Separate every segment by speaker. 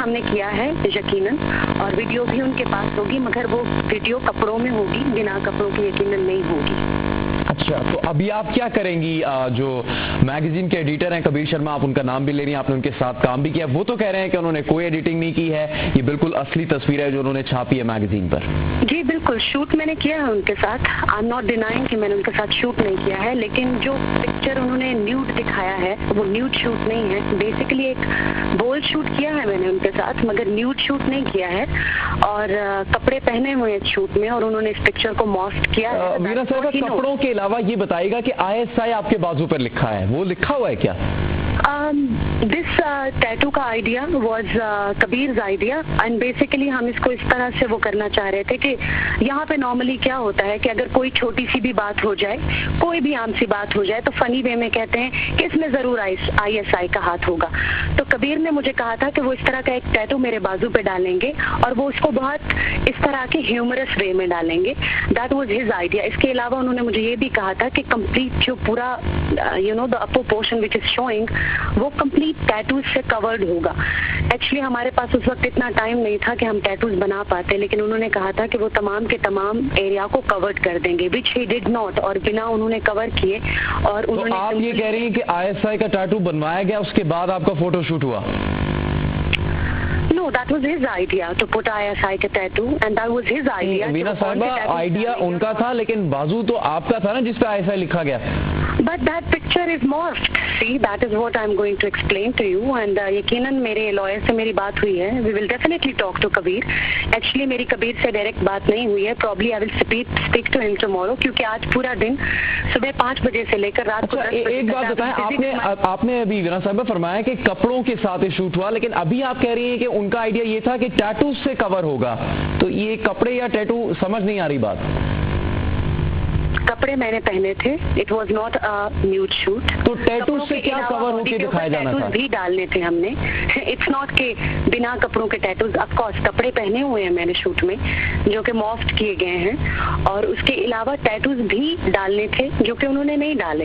Speaker 1: हमने किया है यकीनन, और वीडियो भी उनके पास होगी, मगर वो वीडियो कपड़ों में होगी, बिना कपड़ों के यकीनन नहीं होगी।
Speaker 2: अच्छा, तो अभी आप क्या करेंगी? जो मैगजीन के एडिटर हैं कबीर शर्मा, आप उनका नाम भी ले रही हैं, आपने उनके साथ काम भी किया, वो तो कह रहे हैं कि उन्होंने कोई एडिटिंग नहीं की है, ये बिल्कुल असली तस्वीर है जो उन्होंने छापी है मैगजीन पर।
Speaker 1: जी बिल्कुल, शूट मैंने किया है उनके साथ। आई एम नॉट डिनाइंग कि मैंने उनके साथ शूट नहीं किया है, लेकिन जो पिक्चर उन्होंने न्यूड दिखाया है वो न्यूड शूट नहीं है। बेसिकली एक बोल्ड शूट किया है मैंने उनके साथ, मगर न्यूड शूट नहीं किया है, और कपड़े पहने हुए हैं शूट में, और उन्होंने इस पिक्चर को मॉस्ट किया है।
Speaker 2: वीना साहब, कपड़ों के अलावा ये बताइएगा कि ISI आपके बाजू पर लिखा है, वो लिखा हुआ है क्या?
Speaker 1: दिस टैटू का idea was Kabir's idea, and basically हम इसको इस तरह से वो करना चाह रहे थे कि यहाँ पे नॉर्मली क्या होता है कि अगर कोई छोटी सी भी बात हो जाए, कोई भी आम सी बात हो जाए, तो फनी वे में कहते हैं कि इसमें जरूर ISI का हाथ होगा। तो कबीर ने मुझे कहा था कि वो इस तरह का एक टैटू मेरे बाजू पे डालेंगे, और वो उसको बहुत इस तरह के ह्यूमरस वे में डालेंगे। That was his idea. इसके अलावा उन्होंने मुझे ये भी कहा था कि कंप्लीट जो पूरा the upper portion which is showing, वो कंप्लीट टैटूज से कवर्ड होगा। एक्चुअली हमारे पास उस वक्त इतना टाइम नहीं था कि हम टैटूज बना पाते, लेकिन उन्होंने कहा था कि वो तमाम के तमाम एरिया को कवर्ड कर देंगे, विच ही डिड नॉट, और बिना उन्होंने कवर किए। और उन्होंने,
Speaker 2: तो आप ये कह रही हैं कि ISI का टैटू बनवाया गया, उसके बाद आपका फोटोशूट हुआ?
Speaker 1: No, that was his idea to put ISI का tattoo, and that was his idea.
Speaker 2: Veena साहब, आइडिया उनका था, लेकिन बाजू तो आपका था ना जिसपे ISI लिखा गया।
Speaker 1: But that picture is morphed. See, that is what I'm going to explain to you. And यकीनन मेरे लॉयर से मेरी बात हुई है. We will definitely talk to Kabir. Actually मेरी कबीर से डायरेक्ट बात नहीं हुई है. Probably I will speak to him tomorrow, क्योंकि आज पूरा दिन सुबह 5 बजे से लेकर रात को 10 बजे तक।
Speaker 2: एक बात बताएं, आपने अभी वीना साहब फरमाया कि कपड़ों के साथ ये शूट हुआ, लेकिन अभी आप कह रही हैं कि उनका आइडिया ये था कि टैटू से कवर होगा, तो ये कपड़े या टैटू समझ नहीं आ रही बात।
Speaker 1: कपड़े मैंने पहने थे, it was not a nude shoot.
Speaker 2: तो टैटू से क्या कवर होके दिखाया जाना था?
Speaker 1: भी डालने थे हमने। इट्स नॉट के बिना कपड़ों के टैटूज। ऑफकोर्स कपड़े पहने हुए हैं मैंने शूट में, जो कि मॉफ्ट किए गए हैं, और उसके अलावा टैटूज भी डालने थे जो कि उन्होंने नहीं डाले।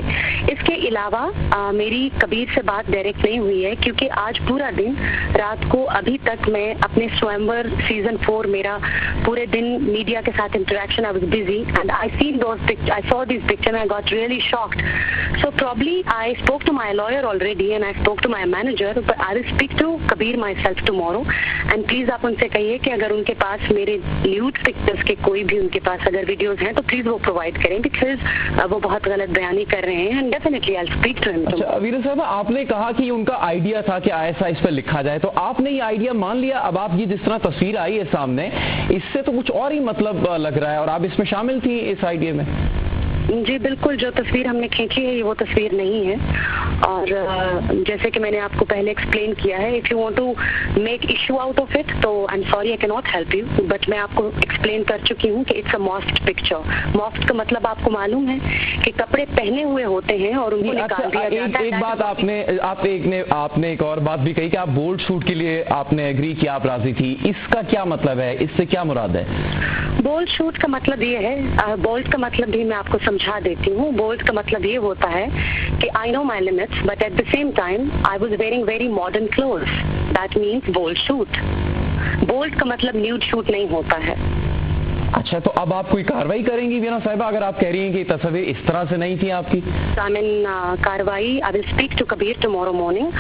Speaker 1: इसके अलावा मेरी कबीर से बात डायरेक्ट नहीं हुई है, क्योंकि आज पूरा दिन रात को अभी तक मैं अपने स्वयंवर सीजन 4, मेरा पूरे दिन मीडिया के साथ interaction, I was busy, and I saw these pictures and I got really shocked. So probably I spoke to my lawyer already and I spoke to my manager, but I will speak to Kabir myself tomorrow. And please आप उनसे कहिए कि अगर उनके पास मेरे nude pictures के कोई भी उनके पास अगर वीडियोस हैं, तो प्लीज वो प्रोवाइड करें, बिकॉज वो बहुत गलत बयानी कर रहे हैं, and definitely I will speak to him.
Speaker 2: अच्छा वीना साहब, आपने कहा कि उनका आइडिया था कि ISI इस पर लिखा जाए, तो आपने ये आइडिया मान लिया। अब आप ये जिस तरह तस्वीर आई है सामने, इससे तो कुछ और ही मतलब लग रहा है, और आप इसमें शामिल थी इस आइडिया में?
Speaker 1: जी बिल्कुल, जो तस्वीर हमने खींची है वो तस्वीर नहीं है, और जैसे कि मैंने आपको पहले एक्सप्लेन किया है, if you want to make issue out of it, तो I am sorry, I can not help you, but मैं आपको एक्सप्लेन कर चुकी हूँ कि इट्स अ मॉफ्ट पिक्चर। मॉफ्ट का मतलब आपको मालूम है कि कपड़े पहने हुए होते हैं और उनको निकाल दिया जाता है।
Speaker 2: एक बात आपने एक और बात भी कही कि आप बोल्ड शूट के लिए आपने एग्री किया, आप राजी थी, इसका क्या मतलब है? इससे क्या मुराद है?
Speaker 1: बोल्ड शूट का मतलब ये है, बोल्ड का मतलब भी मैं आपको समझा देती हूँ। बोल्ड का मतलब ये होता है कि I know my limits, but at the same time I was wearing very modern clothes, that means bold shoot. Bold का मतलब न्यूड शूट नहीं होता है।
Speaker 2: अच्छा, तो अब आप कोई कार्रवाई करेंगी वीना साहिबा, अगर आप कह रही हैं कि तस्वीर इस तरह से नहीं थी आपकी?
Speaker 1: कार्रवाई, I will speak to Kabir tomorrow morning.